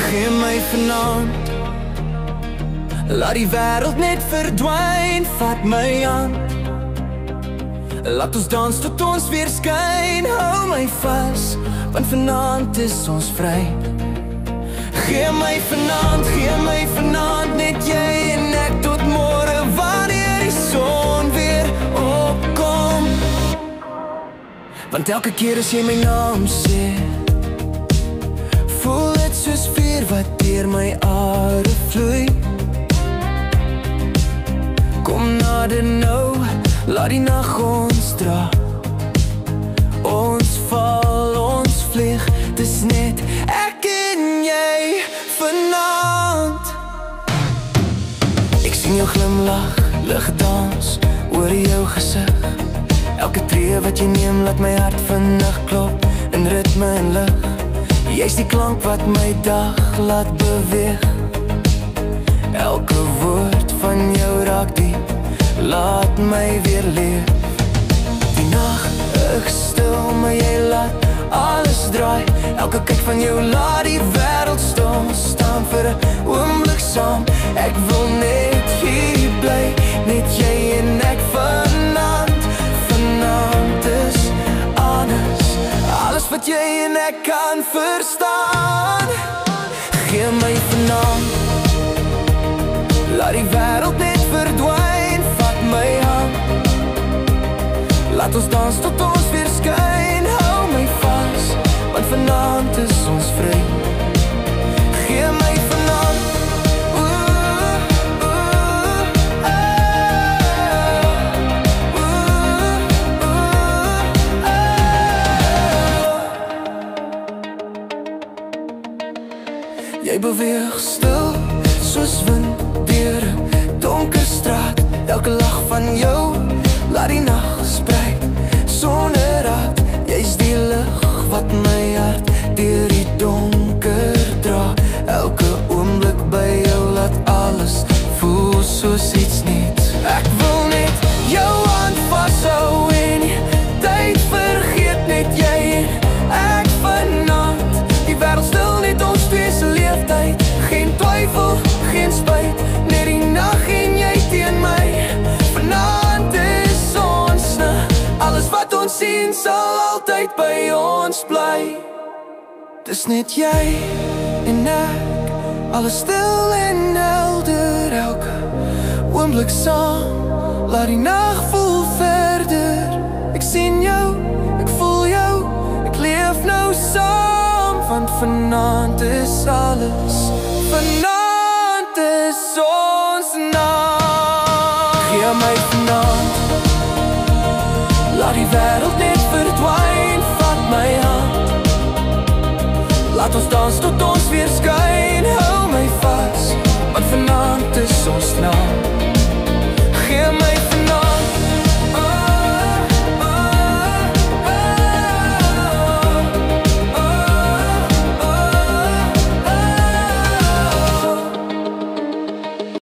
Gee my vanaand, laat die wêreld net verdwyn. Vat my hand, laat ons dans tot ons weer skyn. Hou my vas, want vanaand is ons vry. Gee my vanaand, net jy en ek tot môre, wanneer die son weer opkom. Want elke keer as jy my naam sê, voel dit soos vuur wat deur my are vloei. Kom nader nou, laat die nag ons dra. Ons val, ons vlieg, dis net ek en jy vanaand. Ek sien jou glimlach, lig dans oor jou gesig. Elke tree wat jy neem, laat my hart vandag klop in ritme en lig. Jy's die klank wat my dag laat beweeg. Elke woord van jou raak diep, laat my weer leef. Die nacht is stil, maar jy laat alles draai. Elke kyk van jou laat die wêreld stil staan vir 'n oomblik saam. Ek wil net hier bly, net jy en ek vanaand. Vanaand is anders, alles wat jy en ek kan verstaan. Gee my vanaand, laat die wêreld net verdwyn. Vat my hand, laat ons dans tot ons weer skyn. Hou my vas, want vanaand is ons vry. Gee my vanaand, jy beweeg stil, soos wind deur 'n donker straat. Elke lach van jou, laat die nacht sprei, sonder raad. Jy's die lig wat my hart deur die donker dra. Elke oomblik by jou, laat alles voel soos iets niets. Ek wil net jou hand vashou en die tyd vergeet, net jy en ek vanaand. Die wêreld stil, net ons twee se leeftyd. Geen twyfel, geen spyt, net die nag en jy teen my. Vanaand is ons alles wat ons sien sal altyd by ons bly. Dis net jy en ek, alles stil en helder. Elke oomblik saam, laat die nag voel verder. Ek sien jou, ek voel jou, ek leef nou saam. Want vanaand is alles, vanaand is ons naam. Gee my vanaand, laat die wêreld net verdwyn.